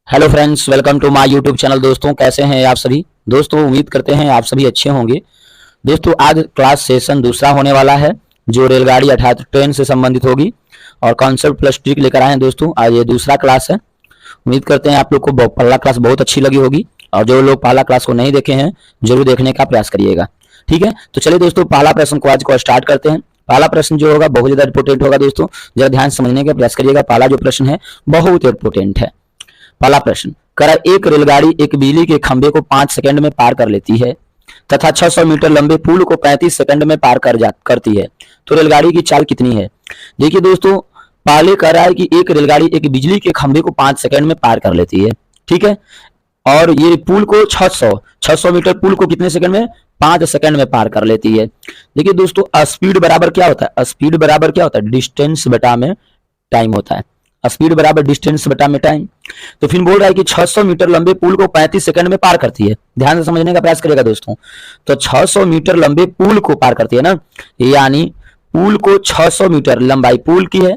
Hello friends, welcome to my YouTube channel. दोस्तों, कैसे हैं आप सभी? दोस्तों, उम्मीद करते हैं आप सभी अच्छे होंगे। दोस्तों, आज क्लास सेशन दूसरा होने वाला है जो रेलगाड़ी अर्थात ट्रेन से संबंधित होगी और कॉन्सेप्ट प्लस ट्रिक लेकर आए हैं। दोस्तों, आज ये दूसरा क्लास है। उम्मीद करते हैं आप लोग को पहला क्लास बहुत अच्छी लगी होगी और जो लोग पहला क्लास को नहीं देखे हैं जरूर देखने का प्रयास करिएगा। ठीक है, तो चलिए दोस्तों, पहला प्रश्न को आज को स्टार्ट करते हैं। पहला प्रश्न जो होगा बहुत ज्यादा इंपोर्टेंट होगा। दोस्तों, जरा ध्यान समझने का प्रयास करिएगा। पहला जो प्रश्न है बहुत इंपोर्टेंट है। पहला प्रश्न, एक रेलगाड़ी एक बिजली के खंभे को 5 सेकंड में पार कर लेती है तथा 600 मीटर लंबे पुल को 35 सेकंड में पार करती है, तो रेलगाड़ी की चाल कितनी है? देखिए दोस्तों, पहले कह रहा है कि एक रेलगाड़ी एक बिजली के खंभे को 5 सेकंड में पार कर लेती है। ठीक है, और ये पुल को 600 मीटर पुल को कितने सेकंड में? 5 सेकंड में पार कर लेती है। देखिए दोस्तों, स्पीड बराबर क्या होता है? स्पीड बराबर क्या होता है? डिस्टेंस बटा में टाइम होता है। स्पीड बराबर डिस्टेंस बटा में टाइम। तो फिर बोल रहा है कि 600 मीटर लंबे पुल को 35 सेकंड में पार करती है। ध्यान से समझने का प्रयास करेगा दोस्तों। तो 600 मीटर लंबे पुल को पार करती है ना, यानी पुल को 600 मीटर लंबाई पुल की है।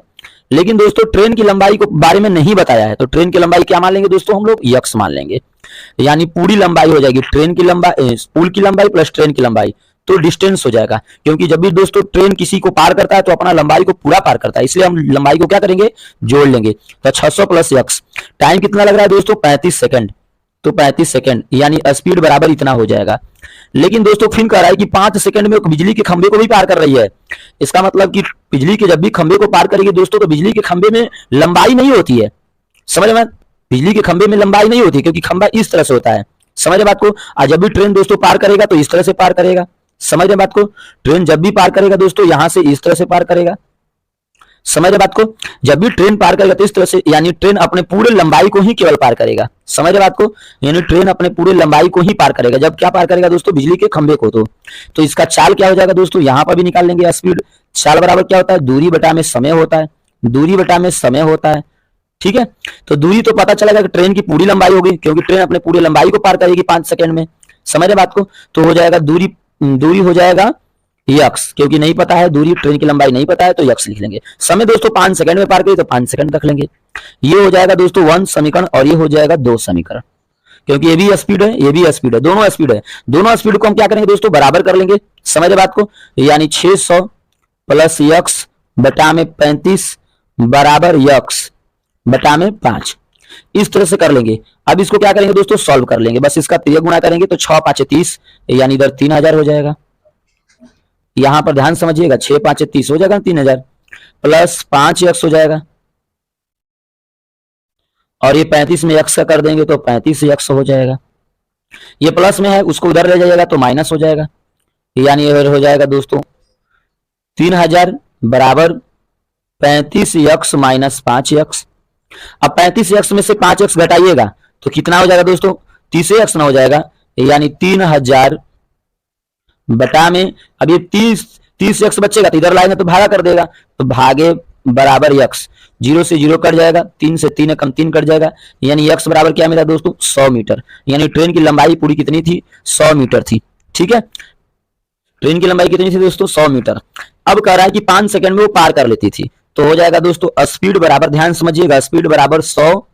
लेकिन दोस्तों, ट्रेन की लंबाई को बारे में नहीं बताया है, तो ट्रेन की लंबाई क्या मान लेंगे दोस्तों? हम लोग यक्स मान लेंगे, यानी पूरी लंबाई हो जाएगी ट्रेन की लंबाई पुल की लंबाई प्लस ट्रेन की लंबाई, तो डिस्टेंस हो जाएगा। क्योंकि जब भी दोस्तों ट्रेन किसी को पार करता है तो अपना लंबाई को पूरा पार करता है, इसलिए हम लंबाई को क्या करेंगे? जोड़ लेंगे। तो 600 प्लस यक्स, टाइम कितना लग रहा है दोस्तों? 35 सेकंड। तो 35 सेकंड यानी स्पीड बराबर इतना हो जाएगा। लेकिन दोस्तों फिर कह रहा है कि 5 सेकंड में बिजली के खंभे को भी पार कर रही है। इसका मतलब कि बिजली के जब भी खंभे को पार करेगी दोस्तों, तो बिजली के खंभे में लंबाई नहीं होती है। समझ में? बिजली के खंभे में लंबाई नहीं होती, क्योंकि खंभा इस तरह से होता है। समझ बात को? और जब भी ट्रेन दोस्तों पार करेगा तो इस तरह से पार करेगा। समझ रहे बात को? ट्रेन जब भी पार करेगा दोस्तों यहां से इस तरह से पार करेगा। समझ रहे बात को? जब भी ट्रेन पार करेगा तो इस तरह से, यानी ट्रेन अपने पूरे लंबाई को ही केवल पार करेगा। समझ रहे बात को? यानी ट्रेन अपने पूरे लंबाई को ही पार करेगा। जब क्या पार करेगा दोस्तों? बिजली के खंभे को। तो इसका चाल क्या हो जाएगा दोस्तों? यहां पर भी निकाल लेंगे स्पीड। चाल बराबर क्या होता है? दूरी बटा में समय होता है। दूरी बटा में समय होता है। ठीक है, तो दूरी तो पता चलेगा कि ट्रेन की पूरी लंबाई होगी, क्योंकि ट्रेन अपने पूरी लंबाई को पार करेगी 5 सेकंड में। समझ रहे बात को? तो हो जाएगा दूरी हो जाएगा यक्स, क्योंकि नहीं पता है दूरी, ट्रेन की लंबाई नहीं पता है तो यक्स लिख लेंगे। समय दोस्तों 5 सेकंड में पार करेगी तो 5 सेकंड रख लेंगे। ये हो जाएगा दोस्तों 1 समीकरण और ये हो जाएगा 2 समीकरण, क्योंकि ये भी स्पीड है ये भी स्पीड है, दोनों स्पीड है। दोनों स्पीड को हम क्या करेंगे दोस्तों? बराबर कर लेंगे। समझ बात को? यानी 600 प्लस यक्स बटा में 35 बराबर यक्स बटा में 5, इस तरह से कर लेंगे। अब इसको क्या करेंगे दोस्तों? सॉल्व कर लेंगे। बस इसका 3 गुना करेंगे तो 6 5 30, यानी इधर 3000 हो जाएगा। यहां पर ध्यान समझिएगा, 6 5 30 हो जाएगा 3000 प्लस 5 यक्स हो जाएगा, और ये 35 में यक्स का कर देंगे तो 35 यक्स हो जाएगा। ये प्लस में है, उसको उधर ले जाइएगा तो माइनस हो जाएगा, यानी ये हो जाएगा दोस्तों 3000 बराबर 35 यक्स माइनस 5 यक्स। अब 35 यक्स में से 5 यक्स घटाइएगा तो कितना हो जाएगा दोस्तों? 30 यक्स ना हो जाएगा, यानी 3000 बटा में, अब ये 30 यक्स बचेगा तो इधर लाएंगे तो भागा कर देगा, तो भागे बराबर यक्स, 0 से 0 कट जाएगा, 3 से 3 कम 3 कट जाएगा, यानी यक्स बराबर क्या मिला दोस्तों? 100 मीटर। यानी ट्रेन की लंबाई पूरी कितनी थी? 100 मीटर थी। ठीक है, ट्रेन की लंबाई कितनी थी दोस्तों? 100 मीटर। अब कह रहा है कि 5 सेकंड में वो पार कर लेती थी, तो हो जाएगा दोस्तों स्पीड बराबर, ध्यान समझिएगा, स्पीड बराबर 100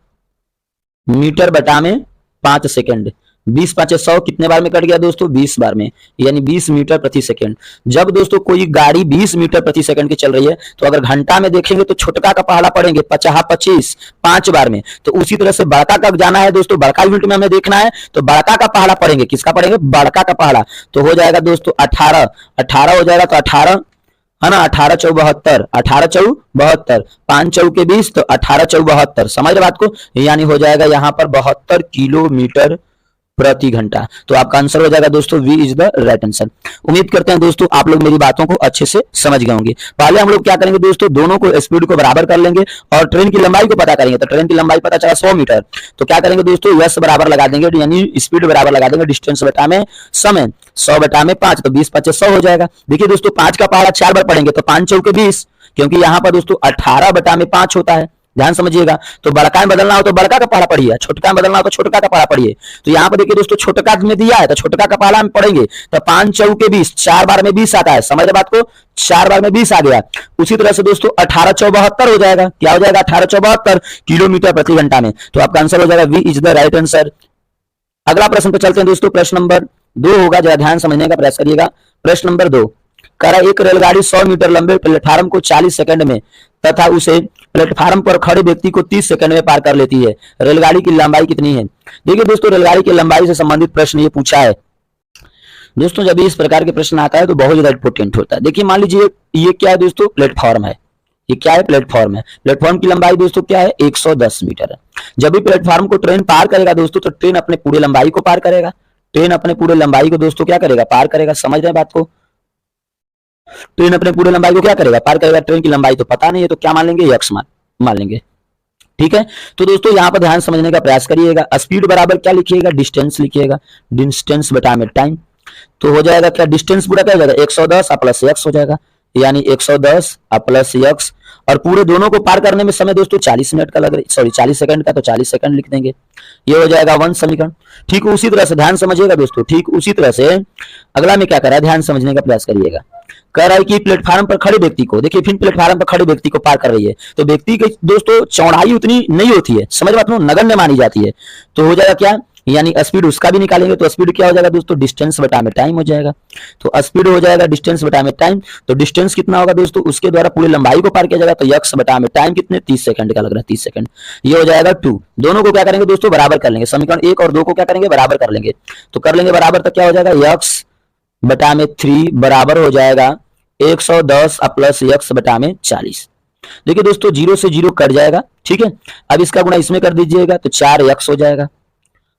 मीटर बटा में 5 सेकंड। 20 5 100 कितने बार में कट गया दोस्तों? 20 बार में, यानी 20 मीटर प्रति सेकंड। जब दोस्तों कोई गाड़ी 20 मीटर प्रति सेकंड की चल रही है तो अगर घंटा में देखेंगे तो छोटका का पहाड़ा पड़ेंगे 50 25 5 बार में। तो उसी तरह से बड़का का जाना है दोस्तों, बड़का यूनिट में हमें देखना है तो बड़का का पहाड़ा पड़ेंगे, किसका पड़ेंगे? बड़का का पहाड़ा। तो हो जाएगा दोस्तों 18 हो जाएगा, तो 18 है ना, 18 चौ 72, 18 चौ 72, 5 चौ के 20, तो 18 चौ 72। समझ रहे बात को? यानी हो जाएगा यहाँ पर 72 किलोमीटर प्रति घंटा। तो आपका आंसर हो जाएगा दोस्तों B is the right answer. उम्मीद करते हैं दोस्तों आप लोग मेरी बातों को अच्छे से समझ गए होंगे। पहले हम लोग क्या करेंगे दोस्तों? दोनों को स्पीड को बराबर कर लेंगे और ट्रेन की लंबाई को पता करेंगे। तो ट्रेन की लंबाई पता चला 100 मीटर, तो क्या करेंगे दोस्तों? यस बराबर लगा देंगे, यानी स्पीड बराबर लगा देंगे डिस्टेंस बटा में समय, 100 बटा में 5, तो 20 5 100 हो जाएगा। देखिए दोस्तों 5 का पहाड़ा 4 बार पढ़ेंगे तो 5 चौके 20, क्योंकि यहाँ पर दोस्तों 18 बटा में 5 होता है, ध्यान समझिएगा। तो बड़का में बदलना हो तो बड़का का पहला पढ़िए, छोटका में बदलना हो तो छोटका का पहला पढ़िए। तो यहाँ पर देखिए दोस्तों, छोटका में दिया है तो छोटका का पहला में पढ़ेंगे तो 5 चौके 20, 4 बार में 20 आता है, समझ रहे बात को, 4 बार में 20 आ गया। उसी तरह से दोस्तों 18 चौक 72 हो जाएगा, क्या हो जाएगा 18 चौक 72 किलोमीटर प्रति घंटा में। तो आपका आंसर हो जाएगा B is the right answer. अगला प्रश्न पे चलते हैं दोस्तों, प्रश्न नंबर 2 होगा, जरा ध्यान समझने का प्रयास करिएगा। प्रश्न नंबर 2 कह रहा है एक रेलगाड़ी 100 मीटर लंबे प्लेटफार्म को 40 सेकंड में तथा उसे प्लेटफार्म पर खड़े व्यक्ति को 30 सेकंड में पार कर लेती है, रेलगाड़ी की लंबाई कितनी है। देखिए दोस्तों, रेलगाड़ी की लंबाई से संबंधित प्रश्न ये पूछा है दोस्तों। जब इस प्रकार के प्रश्न आता है तो बहुत ज्यादा इंपोर्टेंट होता है। देखिए मान लीजिए ये क्या है दोस्तों, प्लेटफॉर्म है, ये क्या है, प्लेटफॉर्म है। प्लेटफॉर्म की लंबाई दोस्तों क्या है, 110 मीटर है। जब भी प्लेटफॉर्म को ट्रेन पार करेगा दोस्तों, तो ट्रेन अपने पूरे लंबाई को पार करेगा, ट्रेन अपने पूरे लंबाई को दोस्तों क्या करेगा, पार करेगा। समझ रहे हैं बात को, ट्रेन अपने पूरे लंबाई को क्या करेगा, पार करेगा। ट्रेन की लंबाई तो पता नहीं है तो क्या मान लेंगे, यक्स मान लेंगे, ठीक है। तो दोस्तों यहाँ पर ध्यान समझने का प्रयास करिएगा। स्पीड बराबर क्या लिखिएगा, डिस्टेंस लिखिएगा, डिस्टेंस बटा में टाइम। तो हो जाएगा क्या, डिस्टेंस पूरा क्या हो जाएगा, 110 प्लस एक्स हो जाएगा, यानी 110 प्लस एक्स। और पूरे दोनों को पार करने में समय दोस्तों 40 मिनट का लग रहा है, सॉरी 40 सेकंड का, तो 40 सेकंड लिख देंगे। ये हो जाएगा 1 समीकरण। ठीक उसी तरह से ध्यान समझिएगा दोस्तों, ठीक उसी तरह से अगला में क्या कर रहा है, ध्यान समझने का प्रयास करिएगा। कह रहा है कि प्लेटफार्म पर खड़े व्यक्ति को, देखिए फिर प्लेटफार्म पर खड़े व्यक्ति को पार कर रही है, तो व्यक्ति की दोस्तों चौड़ाई उतनी नहीं होती है, समझ बात, नगण्य मानी जाती है। तो हो जाएगा क्या, यानी स्पीड उसका भी निकालेंगे तो स्पीड क्या हो जाएगा दोस्तों, डिस्टेंस बटा में टाइम हो जाएगा। तो स्पीड हो जाएगा डिस्टेंस बटा में टाइम। तो डिस्टेंस कितना होगा दोस्तों, उसके द्वारा पूरी लंबाई को पार किया जाएगा, तो यक्स बटा में टाइम कितने, 30 सेकंड का लग रहा है, 30 सेकंड। ये हो जाएगा 2। दोनों को क्या करेंगे दोस्तों, बराबर कर लेंगे, समीकरण 1 और 2 को क्या करेंगे, बराबर कर लेंगे। तो कर लेंगे बराबर, तो क्या हो जाएगा, यक्स बटा में 3 बराबर हो जाएगा 110 प्लस यक्स बटा में 40। देखिए दोस्तों 0 से 0 कट जाएगा, ठीक है। अब इसका गुणा इसमें कर दीजिएगा तो 4 यक्स हो जाएगा,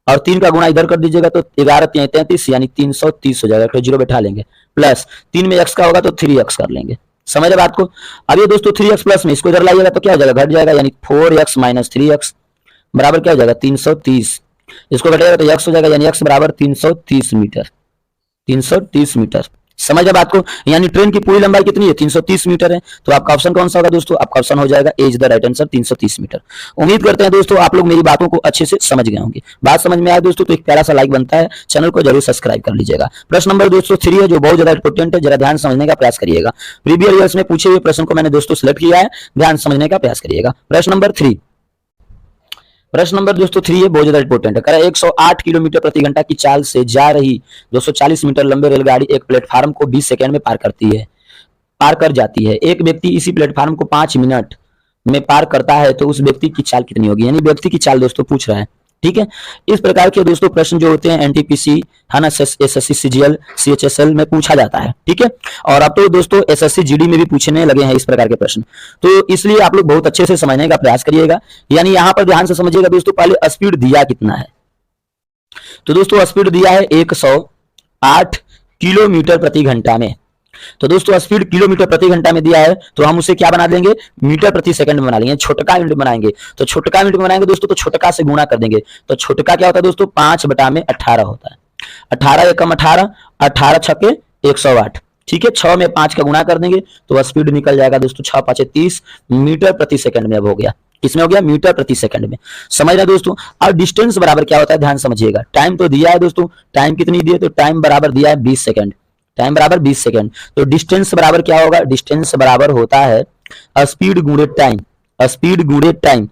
और 3 का गुणा इधर कर दीजिएगा तो 11 3 33 यानी 330 हो जाएगा। तो 0 बैठा लेंगे, प्लस 3 में x का होगा तो 3x कर लेंगे, समझ रहे बात को। अब ये दोस्तों 3x प्लस में इसको इधर लाइएगा तो क्या हो जाएगा, घट जाएगा, यानी 4x माइनस 3x बराबर क्या हो जाएगा, 330। इसको घटेगा तो x हो जाएगा, यानी x बराबर 330 मीटर, 330 मीटर। समझ रहे बात को, यानी ट्रेन की पूरी लंबाई कितनी है, 330 मीटर है। तो आपका ऑप्शन कौन सा होगा दोस्तों, आपका ऑप्शन हो जाएगा A is the right answer, 330 metre. उम्मीद करते हैं दोस्तों आप लोग मेरी बातों को अच्छे से समझ गए होंगे। बात समझ में आए दोस्तों तो एक प्यारा सा लाइक बनता है, चैनल को जरूर सब्सक्राइब कर लीजिएगा। प्रश्न नंबर दोस्तों 3 है, जो बहुत ज्यादा इंपोर्टेंट है, जरा ध्यान समझने का प्रयास करिएगा। प्रीवियस ईयर्स में पूछे हुए प्रश्न को मैंने दोस्तों सिलेक्ट किया है, ध्यान समझने का प्रयास करिएगा। प्रश्न नंबर 3, प्रश्न नंबर दोस्तों 3 है, बहुत ज्यादा इंपोर्टेंट है। कह रहा है 108 किलोमीटर प्रति घंटा की चाल से जा रही 240 मीटर लंबे रेलगाड़ी एक प्लेटफार्म को 20 सेकंड में पार कर जाती है। एक व्यक्ति इसी प्लेटफार्म को 5 मिनट में पार करता है, तो उस व्यक्ति की चाल कितनी होगी, यानी व्यक्ति की चाल दोस्तों पूछ रहा है, ठीक है। इस प्रकार के दोस्तों प्रश्न जो होते हैं एनटीपीसी है ना, एसएससी सीजीएल सीएचएसएल में पूछा जाता है, ठीक है। और अब तो दोस्तों एसएससी जीडी में भी पूछने लगे हैं इस प्रकार के प्रश्न, तो इसलिए आप लोग बहुत अच्छे से समझने का प्रयास करिएगा। यानी यहां पर ध्यान से समझिएगा दोस्तों, पहले स्पीड दिया कितना है, तो दोस्तों स्पीड दिया है 108 किलोमीटर प्रति घंटा में। तो दोस्तों स्पीड किलोमीटर प्रति घंटा में दिया है, तो हम उसे क्या बना देंगे, मीटर प्रति सेकंड में बना लेंगे, छोटका यूनिट बनाएंगे। तो छोटका यूनिट बनाएंगे दोस्तों, तो छोटका से गुणा कर देंगे। तो छोटका क्या होता है दोस्तों, 5 बटा में 18 होता है। 18 एकम 18, 18 छक्के 108, ठीक है। 6 में 5 का गुणा कर देंगे तो स्पीड निकल जाएगा दोस्तों 6 5 30 मीटर प्रति सेकंड में। अब हो गया, किसमें हो गया, मीटर प्रति सेकंड में। समझ रहे दोस्तों। और डिस्टेंस बराबर क्या होता है, ध्यान समझिएगा। टाइम तो दिया है दोस्तों, टाइम कितनी दी है, तो टाइम बराबर दिया है 20 सेकंड, टाइम बराबर 20 सेकंड। तो डिस्टेंस बराबर क्या होगा, डिस्टेंस बराबर होता है स्पीड गुणे टाइम, स्पीड गुणे टाइम,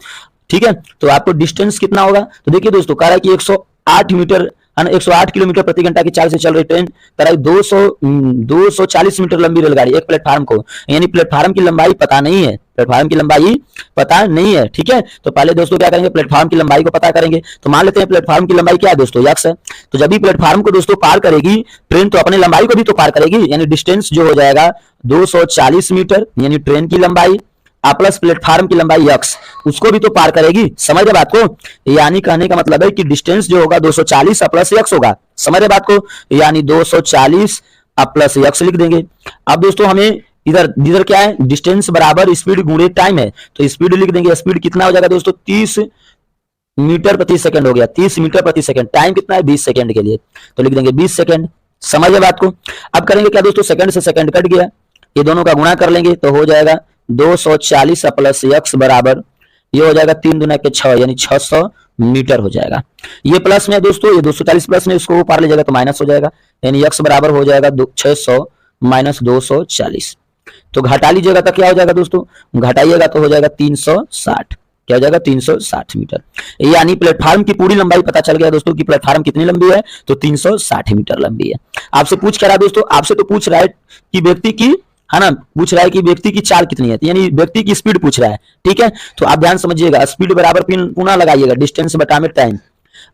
ठीक है। तो आपको डिस्टेंस कितना होगा, तो देखिए दोस्तों कह रहा है कि 108 मीटर 108 किलोमीटर प्रति घंटा की चाल से चल रही ट्रेन तराई 240 मीटर लंबी रेलगाड़ी एक प्लेटफार्म को, यानी प्लेटफार्म की लंबाई पता नहीं है, प्लेटफार्म की लंबाई पता नहीं है, ठीक है। तो पहले दोस्तों क्या करेंगे, प्लेटफार्म की लंबाई को पता करेंगे। तो मान लेते हैं प्लेटफार्म की लंबाई क्या है दोस्तों, यक्स है। तो जब भी प्लेटफार्म को दोस्तों पार करेगी ट्रेन, तो अपने लंबाई को भी तो पार करेगी, यानी डिस्टेंस जो हो जाएगा 240 मीटर, यानी ट्रेन की लंबाई प्लस प्लेटफार्म की लंबाई यक्स, उसको भी तो पार करेगी। समझ रहे बात को, यानी कहने का मतलब है कि डिस्टेंस जो होगा 240 प्लस यक्स होगा। समझ रहे बात को, यानी 240 प्लस यक्स लिख देंगे। अब दोस्तों हमें इधर क्या है, डिस्टेंस बराबर स्पीड गुणे टाइम है, तो स्पीड लिख देंगे। स्पीड कितना हो जाएगा दोस्तों, 30 मीटर प्रति सेकंड हो गया, 30 मीटर प्रति सेकंड। टाइम कितना है, 20 सेकंड के लिए, तो लिख देंगे 20 सेकंड। समझ रहे बात को। अब करेंगे क्या दोस्तों, सेकंड से सेकंड कट गया, ये दोनों का गुणा कर लेंगे तो हो जाएगा 240 प्लस यक्स बराबर ये हो जाएगा 3 दूना के 6 यानी 600 मीटर हो जाएगा। ये प्लस में दोस्तों, ये 240 प्लस में, इसको पार ले जाएगा तो माइनस हो जाएगा, यानी x बराबर हो जाएगा 600 माइनस 240। तो घटा लीजिएगा तो क्या हो जाएगा दोस्तों, घटाइएगा तो हो जाएगा 360। क्या हो जाएगा 360 मीटर। यानी प्लेटफार्म की पूरी लंबाई पता चल गया दोस्तों कि प्लेटफार्म कितनी लंबी है, तो 360 मीटर लंबी है। आपसे पूछ क्या रहा दोस्तों, आपसे तो पूछ रहा है कि व्यक्ति की, है ना, पूछ रहा है कि व्यक्ति की चाल कितनी है, यानी व्यक्ति की स्पीड पूछ रहा है। ठीक है, तो आप ध्यान समझिएगा, स्पीड बराबर पुनः लगाइएगा डिस्टेंस बटा में टाइम।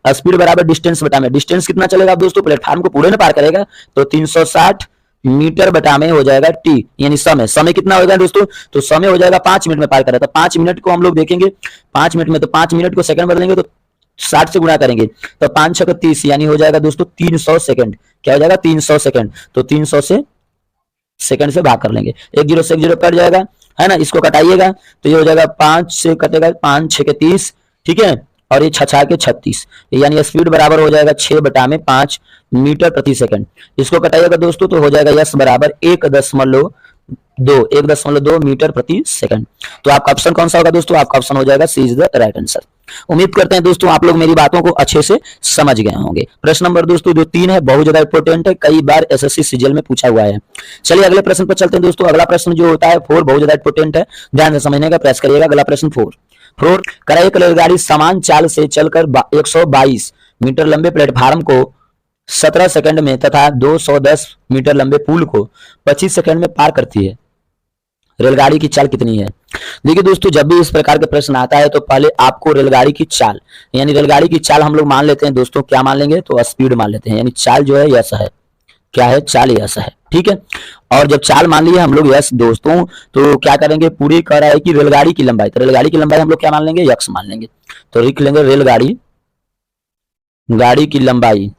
स्पीड बराबर डिस्टेंस बटा में, डिस्टेंस कितना चलेगा दोस्तों, प्लेटफार्म को पूरे में पार करेगा तो 360 मीटर बटा में हो जाएगा टी, यानी समय। समय कितना होगा दोस्तों, तो समय हो जाएगा 5 मिनट में पार करेगा। तो 5 मिनट को हम लोग देखेंगे 5 मिनट में, तो 5 मिनट को सेकंड बदलेंगे तो 60 से गुणा करेंगे तो 5 6 30, यानी हो जाएगा दोस्तों 300 सेकंड। क्या हो जाएगा 300 सेकंड, तो 300 से सेकंड से भाग कर लेंगे, 1 0 से 1 0 कट जाएगा, है ना। इसको कटाइएगा तो ये हो जाएगा 5 से कटेगा 5 6 के 30, ठीक है, और ये 6 6 के 36, यानी स्पीड बराबर हो जाएगा 6 बटा में 5 मीटर प्रति सेकंड। इसको कटाइएगा दोस्तों तो हो जाएगा यस बराबर 1.2 मीटर प्रति सेकंड। तो आपका ऑप्शन कौन सा होगा दोस्तों, आपका ऑप्शन हो जाएगा C is the right answer. उम्मीद करते हैं दोस्तों आप लोग मेरी बातों को अच्छे से समझ गए होंगे। प्रश्न नंबर दोस्तों जो 3 है बहुत ज्यादा इंपॉर्टेंट है, कई बार एसएससी सीजीएल में पूछा हुआ है। चलिए अगले प्रश्न पर चलते हैं दोस्तों। अगला प्रश्न जो होता है 4 बहुत ज्यादा इंपॉर्टेंट है, ध्यान से समझने का प्रयास करिएगा। अगला प्रश्न 4 करा एक रेलगाड़ी समान चाल से चलकर 122 मीटर लंबे प्लेटफार्म को 17 सेकंड में तथा 210 मीटर लंबे पुल को 25 सेकंड में पार करती है, रेलगाड़ी की चाल कितनी है। देखिए दोस्तों जब भी इस प्रकार के प्रश्न आता है तो पहले आपको रेलगाड़ी की चाल, यानी रेलगाड़ी की चाल हम लोग मान लेते हैं दोस्तों, क्या मान लेंगे, तो स्पीड मान लेते हैं, यानी चाल जो है यस है, क्या है, चाल यस है, ठीक है। और जब चाल मान लिए हम लोग यस दोस्तों, तो क्या करेंगे, पूरी कह रहा है कि रेलगाड़ी की लंबाई, तो रेलगाड़ी की लंबाई हम लोग क्या मान लेंगे, यक्स मान लेंगे। तो लिख लेंगे रेलगाड़ी की लंबाई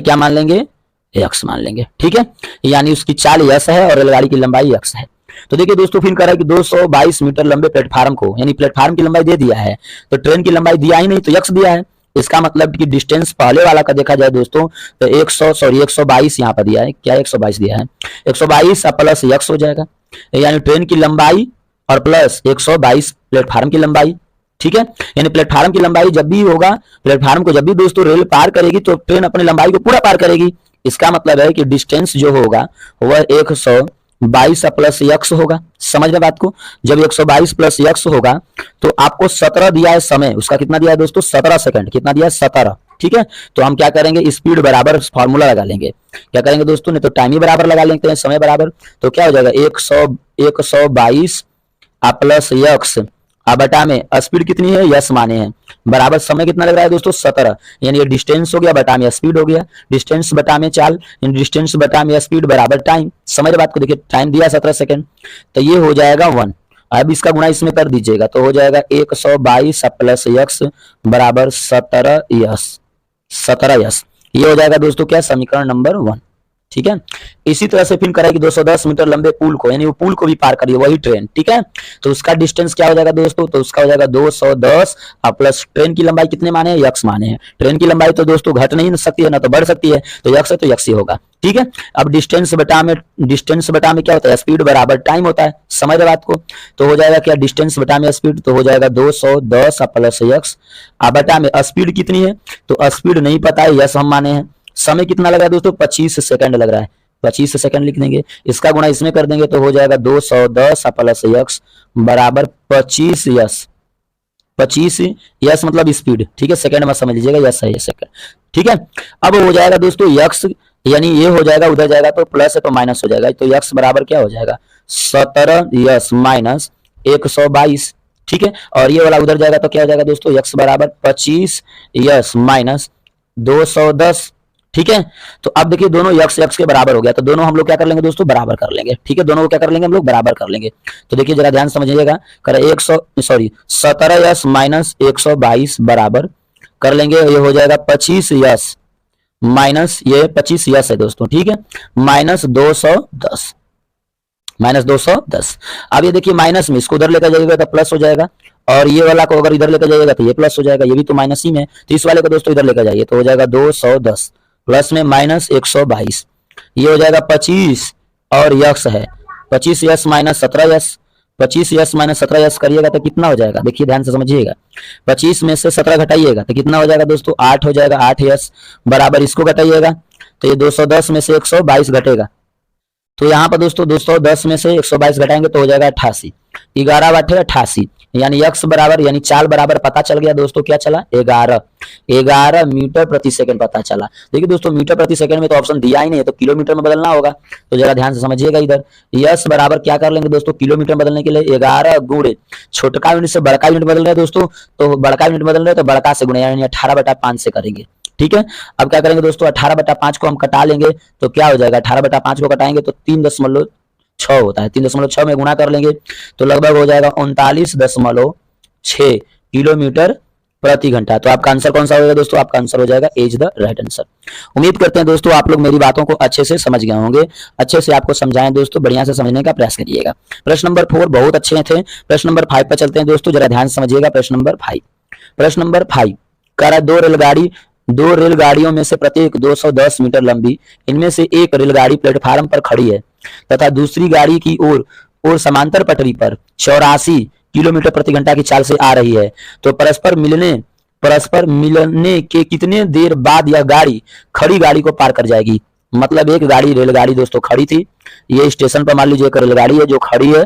क्या मान लेंगे, यक्स मान लेंगे, ठीक है। यानी उसकी चाल यस है और रेलगाड़ी की लंबाई यक्स है। तो देखिए दोस्तों फिर कह रहा है कि 222 मीटर लंबे प्लेटफार्म को, यानी प्लेटफार्म की लंबाई दे दिया है, तो ट्रेन की लंबाई दिया ही नहीं, तो यक्स दिया है। इसका मतलब कि डिस्टेंस पहले वाला का देखा जाए दोस्तों तो 122 यहाँ पर दिया है, क्या 122 दिया है, 122 प्लस यक्स हो जाएगा, यानी ट्रेन की लंबाई और प्लस 122 प्लेटफार्म की लंबाई, ठीक है। यानी प्लेटफार्म की लंबाई जब भी होगा, प्लेटफार्म को जब भी दोस्तों रेल पार करेगी तो ट्रेन अपनी लंबाई को पूरा पार करेगी। इसका मतलब है कि डिस्टेंस जो होगा वह 122 प्लस यक्स होगा। समझ रहे बात को, जब 122 प्लस यक्स होगा तो आपको 17 दिया है समय, उसका कितना दिया है दोस्तों 17 सेकंड, कितना दिया है 17, ठीक है। तो हम क्या करेंगे, स्पीड बराबर फॉर्मूला लगा लेंगे, क्या करेंगे दोस्तों, नहीं तो टाइम ही बराबर लगा लेते हैं, समय बराबर, तो क्या हो जाएगा 122 प्लस यक्स बटा में स्पीड कितनी है, यस माने हैं, बराबर समय कितना लग रहा है दोस्तों 17, यानी ये डिस्टेंस हो गया बटा में स्पीड हो गया, डिस्टेंस बटा में चाल, डिस्टेंस बटा में स्पीड बराबर टाइम। समझ बात को, देखिए टाइम दिया 17 सेकंड, तो ये हो जाएगा 1। अब इसका गुणा इसमें कर दीजिएगा तो हो जाएगा 122 प्लस यक्स बराबर 17 यस। ये हो जाएगा दोस्तों क्या, समीकरण नंबर 1, ठीक है। इसी तरह से फिर करेगी 210 मीटर लंबे पुल को, यानी वो पुल को भी पार करिए, वही ट्रेन, ठीक है। तो उसका डिस्टेंस क्या हो जाएगा दोस्तों, तो उसका हो जाएगा 210 प्लस ट्रेन की लंबाई कितने माने हैं, यक्स माने हैं। ट्रेन की लंबाई तो दोस्तों घट नहीं सकती है ना तो बढ़ सकती है, तो यक्स है तो यक्स ही होगा, ठीक है। अब डिस्टेंस बटा में क्या होता है, स्पीड बराबर टाइम होता है। समझ रहे बात को, तो हो जाएगा क्या, डिस्टेंस बटा में स्पीड, तो हो जाएगा 210 प्लस यक्स बटा में स्पीड कितनी है, तो स्पीड नहीं पता है, यस हम माने हैं। समय कितना लग रहा है दोस्तों 25 सेकंड लग रहा है, 25 सेकंड लिख देंगे, इसका गुणा इसमें कर देंगे तो हो जाएगा 210 प्लस यक्स बराबर 25 यस मतलब स्पीड, ठीक है, सेकंड में समझ लीजिएगा, यस है ये सेकंड, ठीक है। अब हो जाएगा दोस्तों यक्स, यानी ये हो जाएगा, उधर जाएगा तो प्लस है तो माइनस हो जाएगा, तो यक्स बराबर क्या हो जाएगा 17 यस माइनस 122, ठीक है। और ये वाला उधर जाएगा तो क्या हो जाएगा दोस्तों, यक्स बराबर 25 यस माइनस 210, ठीक है। तो अब देखिए दोनों यक्स के बराबर हो गया, तो दोनों हम लोग क्या कर लेंगे दोस्तों, बराबर कर लेंगे, ठीक है। दोनों को क्या कर लेंगे हम लोग, बराबर कर लेंगे। तो देखिए जरा ध्यान समझिएगा, कर 17 यस माइनस 122 बराबर कर लेंगे, ये हो जाएगा 25 यस माइनस, ये 25 यस है दोस्तों, ठीक है, माइनस 210। अब ये देखिए माइनस में इसको उधर लेकर जाइएगा तो प्लस हो जाएगा, और ये वाला को अगर इधर लेकर जाइएगा तो ये प्लस हो जाएगा, ये भी तो माइनस ही में, तो इस वाले को दोस्तों इधर लेकर जाइए तो हो जाएगा 210 प्लस में माइनस 122, ये हो जाएगा 25 और यक्स है 25 yes minus 17 yes 25 yes minus 17 yes करिएगा तो कितना हो जाएगा, देखिए ध्यान से समझिएगा। 25 में से 17 घटाइएगा तो कितना हो जाएगा दोस्तों, 8 हो जाएगा। 8 यस बराबर इसको घटाइएगा तो ये 210 में से 122 घटेगा। तो यहाँ पर दोस्तों 210 में से 122 घटाएंगे तो हो जाएगा 88। 11 बटे 88 यानी x बराबर यानी चाल बराबर पता चल गया दोस्तों, क्या चला 11 मीटर प्रति सेकंड पता चला। देखिए दोस्तों मीटर प्रति सेकंड में तो ऑप्शन दिया ही नहीं है, तो किलोमीटर में बदलना होगा। तो जरा ध्यान से समझिएगा इधर, यस बराबर क्या कर लेंगे दोस्तों, किलोमीटर बदलने के लिए 11 गुणे छोटका यूनिट से बड़का यूनिट बदल रहे हैं दोस्तों, तो बड़का यूनिट बदल रहे हैं तो बड़का से गुणे यानी 18/5 से करेंगे। ठीक है, अब क्या करेंगे दोस्तों, 18/5 को हम कटा लेंगे तो क्या हो जाएगा, 18/5 को कटाएंगे तो 3.6 होता है, 3.6 में गुणा कर लेंगे तो लगभग हो जाएगा 39.6 किलोमीटर प्रति घंटा। तो आपका आंसर कौन सा होगा दोस्तों, आपका आंसर हो जाएगा एज द राइट आंसर। उम्मीद करते हैं दोस्तों आप लोग मेरी बातों को अच्छे से समझ गए होंगे, अच्छे से आपको समझाएं दोस्तों, बढ़िया से समझने का प्रयास करिएगा। प्रश्न नंबर 4 बहुत अच्छे थे। प्रश्न नंबर 5 पर चलते हैं दोस्तों, जरा ध्यान से समझिएगा। प्रश्न नंबर 5 कह रहा दो रेलगाड़ियों में से प्रत्येक 210 मीटर लंबी, इनमें से एक रेलगाड़ी प्लेटफार्म पर खड़ी है तथा दूसरी गाड़ी की ओर समांतर पटरी पर 84 किलोमीटर प्रति घंटा की चाल से आ रही है। तो परस्पर मिलने के कितने देर बाद यह गाड़ी खड़ी गाड़ी को पार कर जाएगी। मतलब एक रेलगाड़ी दोस्तों खड़ी थी, ये स्टेशन पर मान लीजिए एक रेलगाड़ी है जो खड़ी है,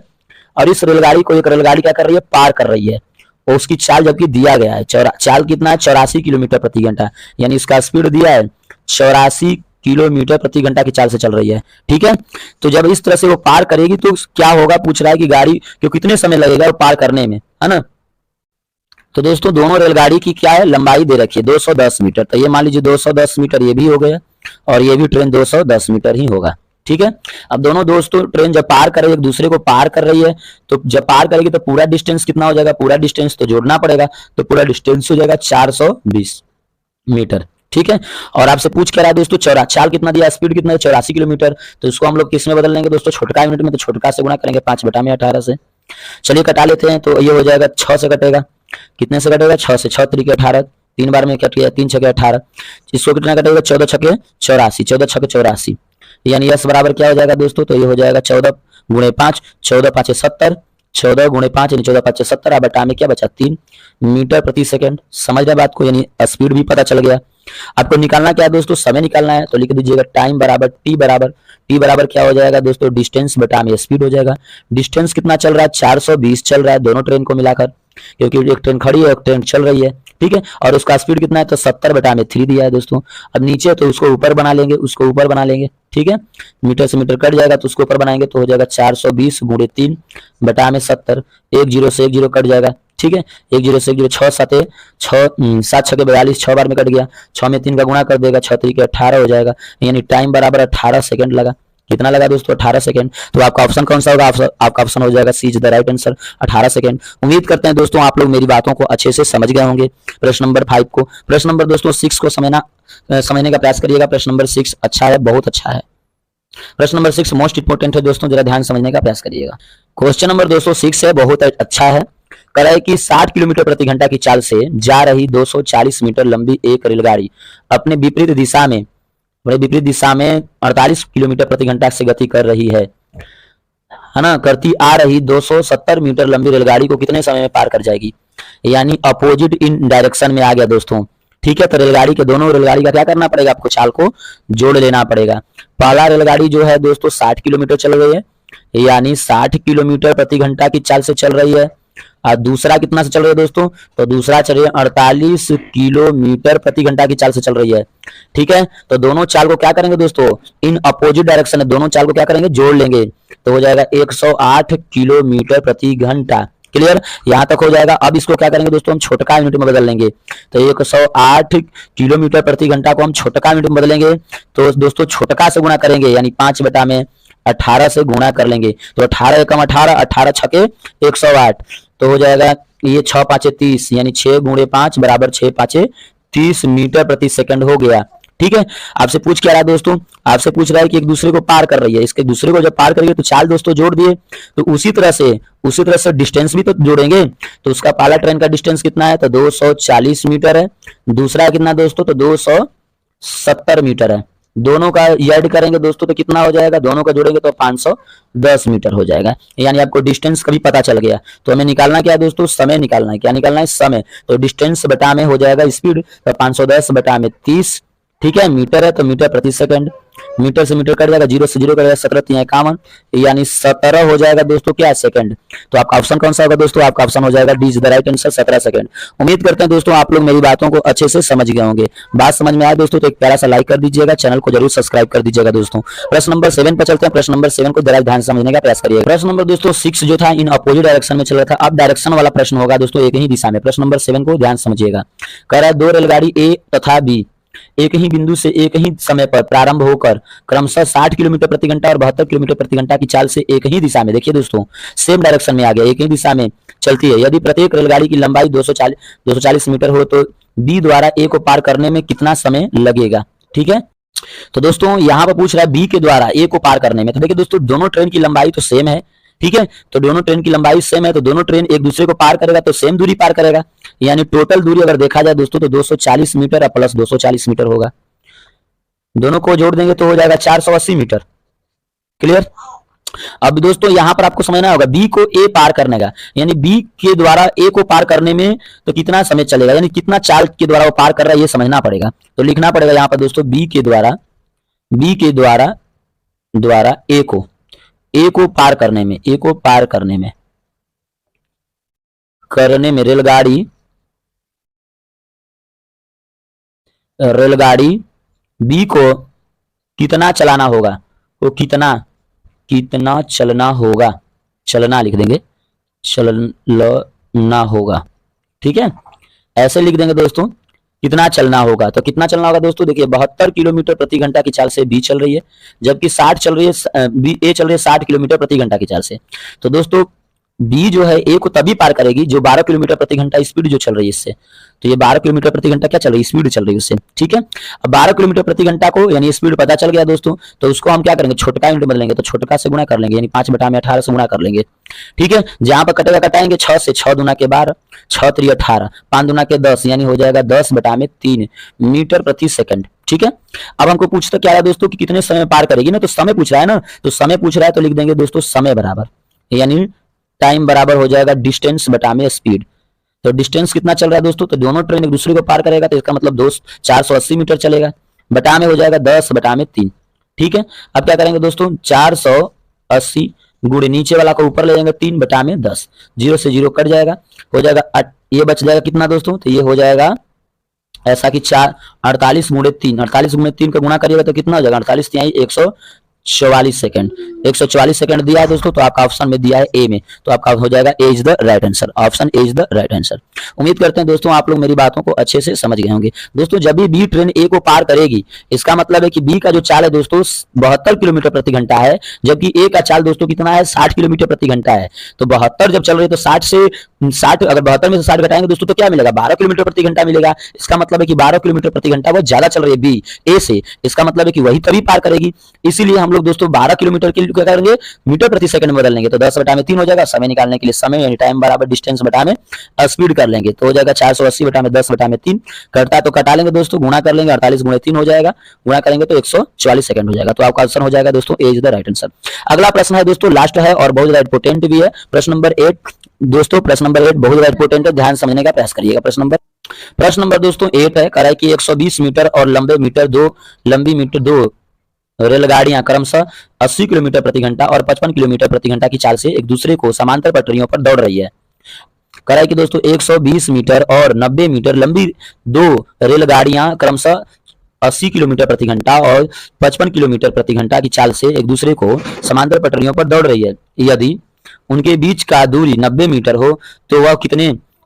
और इस रेलगाड़ी को एक रेलगाड़ी क्या कर रही है, पार कर रही है। और उसकी चाल जबकि दिया गया है, चाल कितना है 84 किलोमीटर प्रति घंटा, यानी इसका स्पीड दिया है 84 किलोमीटर प्रति घंटा की चाल से चल रही है। ठीक है, तो जब इस तरह से वो पार करेगी तो क्या होगा, पूछ रहा है कि गाड़ी को कितने समय लगेगा वो पार करने में, है ना। तो दोस्तों दोनों रेलगाड़ी की क्या है, लंबाई दे रखी है 210 मीटर। तो ये मान लीजिए 210 मीटर ये भी हो गया और ये भी ट्रेन 210 मीटर ही होगा। ठीक है, अब दोनों दोस्तों ट्रेन जब पार कर रही है, एक दूसरे को पार कर रही है, तो जब पार करेगी तो पूरा डिस्टेंस कितना हो जाएगा, पूरा डिस्टेंस तो जोड़ना पड़ेगा, तो पूरा डिस्टेंस हो जाएगा 420 मीटर। ठीक है, और आपसे पूछ के रहा है दोस्तों चाल कितना दिया, स्पीड कितना है 84 किलोमीटर। तो इसको हम लोग किस में बदल लेंगे दोस्तों, छोटका यूनिट में, तो छोटका से गुणा करेंगे 5/18 से। चलिए कटा लेते हैं, तो ये हो जाएगा 6 से कटेगा, कितने से कटेगा 6 से, 6 3 18, 3 बार में कट गया, 3 6 18, इसको कितना कटेगा 14 6 84, 14 6 84, यानी यस बराबर क्या हो जाएगा दोस्तों, तो ये हो जाएगा 14 गुणे 5, 14 5 70, 14 गुणे 5 यानी 14 5 70, अब बटा में क्या बचा 3 मीटर प्रति सेकंड। समझ रहे बात को, यानी स्पीड भी पता चल गया। आपको निकालना क्या है दोस्तों, समय निकालना है, तो लिख दीजिएगा टाइम बराबर टी बराबर क्या हो जाएगा दोस्तों, डिस्टेंस बटा में स्पीड हो जाएगा। डिस्टेंस कितना चल रहा है 420 चल रहा है दोनों ट्रेन को मिलाकर, क्योंकि एक ट्रेन खड़ी है एक ट्रेन चल रही है। ठीक है, और उसका स्पीड कितना है, तो 70/3 दिया है दोस्तों। अब नीचे तो उसको ऊपर बना लेंगे, उसको ऊपर बना लेंगे। ठीक है, मीटर से मीटर कट जाएगा तो उसको ऊपर बनाएंगे, तो हो जाएगा 420 गुणे 3 बटा में 70, 1 0 से 1 0 कट जाएगा। ठीक है, 1 0 से 1 0, 6 7 7 6 42, 6 बार में कट गया, 6 में 3 का गुणा कर देगा, 6 3 18 हो जाएगा, यानी टाइम बराबर 18 सेकंड लगा। कितना लगा दोस्तों, 18 सेकंड। तो आपका ऑप्शन कौन सा होगा, आपका ऑप्शन हो जाएगा C is the right answer, 18 second. उम्मीद करते हैं दोस्तों आप लोग मेरी बातों को अच्छे से समझ गए होंगे। प्रश्न नंबर 5 को, प्रश्न नंबर दोस्तों 6 को समझने का प्रयास करिएगा। प्रश्न नंबर 6 अच्छा है, बहुत अच्छा है। प्रश्न नंबर 6 मोस्ट इंपोर्टेंट है दोस्तों, जरा ध्यान समझने का प्रयास करिएगा। क्वेश्चन नंबर दोस्तों 6 है, बहुत अच्छा है। कह रहा है कि 60 किलोमीटर प्रति घंटा की चाल से जा रही 240 मीटर लंबी एक रेलगाड़ी अपने विपरीत दिशा में 48 किलोमीटर प्रति घंटा से गति कर रही है ना, करती आ रही 270 मीटर लंबी रेलगाड़ी को कितने समय में पार कर जाएगी, यानी अपोजिट इन डायरेक्शन में आ गया दोस्तों। ठीक है, तो रेलगाड़ी के दोनों रेलगाड़ी का क्या करना पड़ेगा, आपको चाल को जोड़ लेना पड़ेगा। पहला रेलगाड़ी जो है दोस्तों 60 किलोमीटर चल रही है, यानी 60 किलोमीटर प्रति घंटा की चाल से चल रही है, और दूसरा कितना से चल रही है दोस्तों, तो दूसरा चल रही है 48 किलोमीटर प्रति घंटा की चाल से चल रही है। ठीक है, तो दोनों चाल को क्या करेंगे दोस्तों, इन अपोजिट डायरेक्शन में दोनों चाल को क्या करेंगे, जोड़ लेंगे, तो हो जाएगा 108 किलोमीटर प्रति घंटा। क्लियर, यहां तक हो जाएगा। अब इसको क्या करेंगे दोस्तों, हम छोटका यूनिट में बदल लेंगे, तो 108 किलोमीटर प्रति घंटा को हम छोटका यूनिट में बदलेंगे, तो दोस्तों छोटका से गुणा करेंगे, यानी 5/18 से गुणा कर लेंगे, तो 18 एकम 18, 18 छके 108, तो हो जाएगा ये 6 5 30, यानी 6 गुणे 5 बराबर 6 5 30 मीटर प्रति सेकंड हो गया। ठीक है, आपसे पूछ क्या रहा है दोस्तों, आपसे पूछ रहा है कि एक दूसरे को पार कर रही है, इसके दूसरे को जब पार करेंगे तो चाल दोस्तों जोड़ दिए, तो उसी तरह से डिस्टेंस भी तो जोड़ेंगे। तो उसका पहला ट्रेन का डिस्टेंस कितना है, तो 240 मीटर है, दूसरा कितना दोस्तों, तो 270 मीटर है। दोनों का ऐड करेंगे दोस्तों तो कितना हो जाएगा, दोनों का जोड़ेंगे तो 510 मीटर हो जाएगा। यानी आपको डिस्टेंस कभी पता चल गया। तो हमें निकालना क्या है दोस्तों, समय निकालना है। क्या निकालना है, समय। तो डिस्टेंस बटा में हो जाएगा स्पीड, तो 510 बटा में 30, ठीक है। मीटर है तो मीटर प्रति सेकंड, मीटर से मीटर कट जाएगा, जीरो से जीरो कट जाएगा, 17 3 51, यानी 17 हो जाएगा दोस्तों क्या, सेकंड। तो आपका ऑप्शन कौन सा होगा दोस्तों, आपका ऑप्शन हो जाएगा D is the right answer, 17 second. उम्मीद करते हैं दोस्तों आप लोग मेरी बातों को अच्छे से समझ गए होंगे। बात समझ में आए दोस्तों तो एक प्यारा सा लाइक कर दीजिएगा, चैनल को जरूर सब्सक्राइब कर दीजिएगा दोस्तों। प्रश्न नंबर 7 पर चलते हैं। प्रश्न नंबर 7 को जरा ध्यान से समझने का प्रयास करिए। प्रश्न नंबर दोस्तों 6 जो था इन अपोजिट डायरेक्शन में चल रहा था, अब डायरेक्शन वाला प्रश्न होगा दोस्तों एक ही दिशा में। प्रश्न नंबर 7 को ध्यान समझिएगा। कह रहा है दो रेलगाड़ी ए तथा बी एक ही बिंदु से एक ही समय पर प्रारंभ होकर क्रमशः 60 किलोमीटर प्रति घंटा और 72 किलोमीटर प्रति घंटा की चाल से एक ही दिशा में, देखिए दोस्तों सेम डायरेक्शन में आ गया, एक ही दिशा में चलती है। यदि प्रत्येक रेलगाड़ी की लंबाई 240 मीटर हो तो बी द्वारा ए को पार करने में कितना समय लगेगा, ठीक है। तो दोस्तों यहां पर पूछ रहा है बी के द्वारा ए को पार करने में। तो देखिए दोस्तों दोनों ट्रेन की लंबाई तो सेम है, ठीक है। तो दोनों ट्रेन की लंबाई सेम है तो दोनों ट्रेन एक दूसरे को पार करेगा तो सेम दूरी पार करेगा। यानी टोटल दूरी अगर देखा जाए दोस्तों तो 240 मीटर प्लस 240 मीटर होगा। दोनों को जोड़ देंगे तो हो जाएगा 480 मीटर। क्लियर। अब दोस्तों यहां पर आपको समझना होगा बी को ए पार करने का, यानी बी के द्वारा ए को पार करने में तो कितना समय चलेगा, यानी कितना चाल के द्वारा वो पार कर रहा है ये समझना पड़ेगा। तो लिखना पड़ेगा यहां पर दोस्तों बी के द्वारा ए को पार करने में रेलगाड़ी बी को कितना चलाना होगा, वो कितना चलना लिख देंगे, चलना होगा, ठीक है। ऐसे लिख देंगे दोस्तों कितना चलना होगा। तो कितना चलना होगा दोस्तों, देखिए 72 किलोमीटर प्रति घंटा की चाल से बी चल रही है, जबकि 60 चल रही है, ए चल रही है 60 किलोमीटर प्रति घंटा की चाल से। तो दोस्तों बी जो है ए को तभी पार करेगी जो 12 किलोमीटर प्रति घंटा स्पीड जो चल रही है इससे। तो ये 12 किलोमीटर प्रति घंटा क्या चल रही है, स्पीड चल रही है उससे, ठीक है। अब 12 किलोमीटर प्रति घंटा को यानी स्पीड पता चल गया दोस्तों, तो उसको हम क्या करेंगे, छोटका यूनिट बदलेंगे, तो छोटका से गुणा कर लेंगे, यानी 5 बटा में 18 से गुणा कर लेंगे, ठीक है। जहां पर कटेगा कटाएंगे 6 से, 6 दूना के 12, 6 3 18, 5 दूना के 10, यानी हो जाएगा 10 बटा में 3 मीटर प्रति सेकंड, ठीक है। अब हमको पूछता क्या है दोस्तों कि कितने समय पार करेगी ना, तो समय पूछ रहा है ना, तो समय पूछ रहा है तो लिख देंगे दोस्तों समय बराबर, यानी टाइम बराबर हो जाएगा डिस्टेंस बटा में स्पीड। तो डिस्टेंस कितना चल रहा है दोस्तों, तो दोनों ट्रेन एक दूसरे को पार करेगा तो इसका मतलब 480 मीटर चलेगा, बटा में हो जाएगा 10 बटा में 3, ठीक है। अब क्या करेंगे दोस्तों 480 गुणे नीचे वाला को ऊपर ले जाएंगे 3 बटा में 10, जीरो से जीरो कट जाएगा, हो जाएगा ये बच जाएगा कितना दोस्तों, तो ये हो जाएगा ऐसा कि 48 गुणे 3, 48 गुणे 3 का गुणा करिएगा तो कितना हो जाएगा 48 तिहाई 144 सेकंड, 144 सेकंड दिया है दोस्तों। तो आपका ऑप्शन में दिया है ए में, तो आपका हो जाएगा A is the right answer, option A is the right answer. उम्मीद करते हैं दोस्तों आप लोग मेरी बातों को अच्छे से समझ गए होंगे। दोस्तों जब भी बी ट्रेन ए को पार करेगी इसका मतलब है कि बी का जो चाल है दोस्तों 72 किलोमीटर प्रति घंटा है, जबकि ए का चाल दोस्तों कितना है 60 किलोमीटर प्रति घंटा है। तो 72 जब चल रही है तो 60 अगर 72 में से 60 घटाएंगे दोस्तों तो क्या मिलेगा, 12 किलोमीटर प्रति घंटा मिलेगा। इसका मतलब है कि 12 किलोमीटर प्रति घंटा वो ज्यादा चल रही है बी ए से, इसका मतलब है कि वही तभी पार करेगी। इसीलिए हम लोग दोस्तों 12 किलोमीटर के लिए क्या करेंगे, मीटर प्रति सेकंड में बदल लेंगे, तो 10 बटा में 3 हो जाएगा। समय निकालने के लिए समय यानी टाइम बराबर डिस्टेंस बटा में स्पीड कर लेंगे, तो हो जाएगा 480 बटा में 10 बटा में 3, कटता तो कटा लेंगे दोस्तों, गुणा कर लेंगे 48 गुणे 3 हो जाएगा, गुणा करेंगे तो 144 सेकंड हो जाएगा। तो आपका आंसर हो जाएगा दोस्तों ए इज द राइट आंसर। अगला प्रश्न है दोस्तों लास्ट है और बहुत ज्यादा इंपोर्टेंट भी है, प्रश्न नंबर 8 दोस्तों। प्रश्न नंबर 8 बहुत ज्यादा इंपोर्टेंट है, ध्यान समझने का प्रयास करिएगा। प्रश्न नंबर दोस्तों 8 है, कह रहा है कि 120 मीटर और लंबी मीटर दो रेलगाड़ियां क्रमशः 80 किलोमीटर प्रति घंटा और 55 किलोमीटर प्रति घंटा की चाल से एक दूसरे को समांतर पटरियों पर दौड़ रही है। कह रहा है कि दोस्तों 120 मीटर और 90 मीटर लंबी दो रेलगाड़ियां क्रमशः 80 किलोमीटर प्रति घंटा और 55 किलोमीटर प्रति घंटा की चाल से एक दूसरे को समांतर पटरियों पर दौड़ रही है। यदि उनके बीच का दूरी 90 मीटर हो तो वह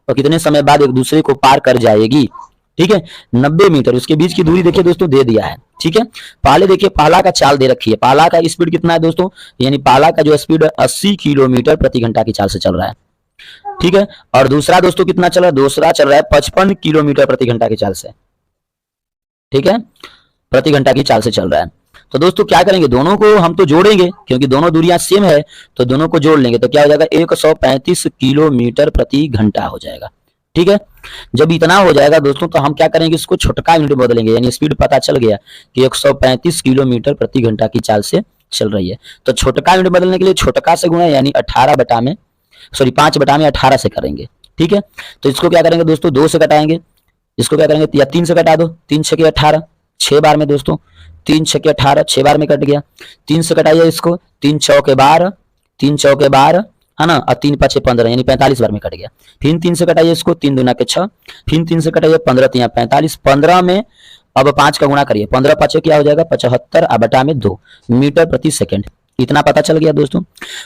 कितने समय बाद एक दूसरे को पार कर जाएगी, ठीक है। 90 मीटर उसके बीच की दूरी देखिए दोस्तों दे दिया है, ठीक है। पहले देखिए पहला का चाल दे रखी है, पहला का स्पीड कितना है दोस्तों, यानी पहला का जो स्पीड 80 किलोमीटर प्रति घंटा की चाल से चल रहा है, ठीक है। और दूसरा दोस्तों कितना चल रहा है, दूसरा चल रहा है 55 किलोमीटर प्रति घंटा की चाल से, ठीक है, प्रति घंटा की चाल से चल रहा है। तो दोस्तों क्या करेंगे, दोनों को हम तो जोड़ेंगे क्योंकि दोनों दूरियां सेम है, तो दोनों को जोड़ लेंगे तो क्या हो जाएगा 135 किलोमीटर प्रति घंटा हो जाएगा, ठीक है। जब इतना हो जाएगा दोस्तों तो हम क्या करेंगे, इसको छोटका यूनिट में बदलेंगे, यानी स्पीड पता चल गया कि 135 किलोमीटर प्रति घंटा की चाल से चल रही है। तो छोटका यूनिट बदलने के लिए छोटका से गुणा यानी 5/18 से करेंगे। ठीक है। तो इसको क्या करेंगे दोस्तों, 2 से घटाएंगे, इसको क्या करेंगे या 3 से घटा दो, 3 छके 18, 6 बार में दोस्तों, 3 छके 18, 6 बार में कट गया। 3 से घटाइए इसको, 3 चौके 12, 3 चौके 12 है ना, और 3 5 15 यानी 45 बार में कट गया। फिर 3 से कटाइए इसको, 3 दूना के 6, फिर 3 से कटाइए 15 3 45, 15 में अब 5 का गुणा करिए, 15 5 क्या हो जाएगा 75 और बटा में 2 मीटर प्रति सेकंड। इतना पता चल गया दोस्तों।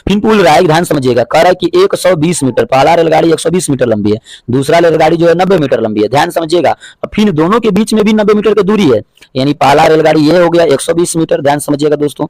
फिर पूल रहा है, ध्यान समझिएगा, कह रहा है कि 120 मीटर, पहला रेलगाड़ी 120 मीटर लंबी है, दूसरा रेलगाड़ी जो है 90 मीटर लंबी है। ध्यान समझिएगा, फिर दोनों के बीच में भी 90 मीटर की दूरी है, यानी पहला रेलगाड़ी ये हो गया 120 मीटर, ध्यान समझिएगा दोस्तों,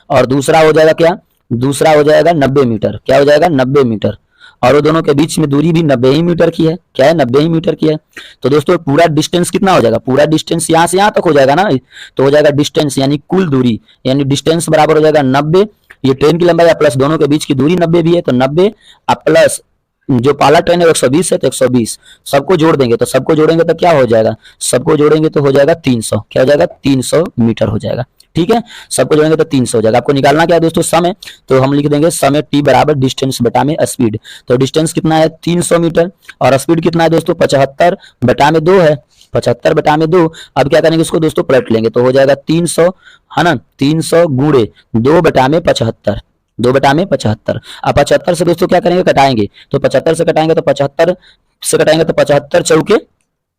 और दूसरा हो जाएगा क्या, दूसरा हो जाएगा 90 मीटर, क्या हो जाएगा 90 मीटर, और वो दोनों के बीच में दूरी भी 90 ही मीटर की है, क्या है 90 ही मीटर की है। तो दोस्तों पूरा डिस्टेंस कितना हो जाएगा, पूरा डिस्टेंस यहाँ से यहाँ तक हो जाएगा ना, तो हो जाएगा डिस्टेंस यानी कुल दूरी, यानी डिस्टेंस बराबर हो जाएगा 90, ये ट्रेन की लंबाई प्लस दोनों के बीच की दूरी 90 भी है, तो 90 प्लस जो पहला ट्रेन है 120 है तो 120, सबको जोड़ देंगे, तो सबको जोड़ेंगे तो क्या हो जाएगा, सबको जोड़ेंगे तो हो जाएगा 300, क्या हो जाएगा 300 मीटर हो जाएगा। ठीक है, सबको जोड़ेंगे तो 300 हो जाएगा। आपको निकालना क्या है दोस्तों, समय, तो हम लिख देंगे समय t बराबर डिस्टेंस बटा में स्पीड। तो डिस्टेंस कितना है 300 मीटर और स्पीड कितना है दोस्तों 75 बटा में 2 है, 75 बटा में 2। अब क्या करेंगे इसको दोस्तों पलट लेंगे, तो हो जाएगा 300 है ना, 300 गुणे 2 बटा में 75, 2 बटा में 75। अब 75 से दोस्तों क्या करेंगे कटाएंगे, तो 75 से कटाएंगे तो 75 से कटाएंगे तो 75 चौके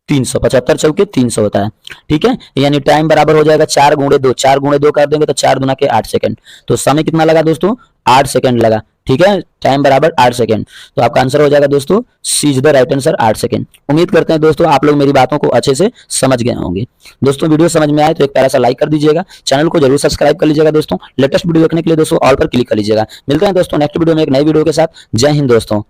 300, 75 चौके 300 होता है। ठीक है, यानी टाइम बराबर हो जाएगा 4 गुणे 2, 4 गुणे 2 कर देंगे तो 4 दूना के 8 सेकंड। तो समय कितना लगा दोस्तों 8 सेकंड लगा। ठीक है, टाइम बराबर 8 सेकंड। तो आपका आंसर हो जाएगा दोस्तों C is the right answer 8 second. उम्मीद करते हैं दोस्तों आप लोग मेरी बातों को अच्छे से समझ गए होंगे। दोस्तों वीडियो समझ में आए तो एक प्यारा सा लाइक कर दीजिएगा, चैनल को जरूर सब्सक्राइब कर लीजिएगा दोस्तों। लेटेस्ट वीडियो देखने के लिए दोस्तों ऑल पर क्लिक कर लीजिएगा। मिलते हैं दोस्तों नेक्स्ट वीडियो में एक नई वीडियो के साथ। जय हिंद दोस्तों।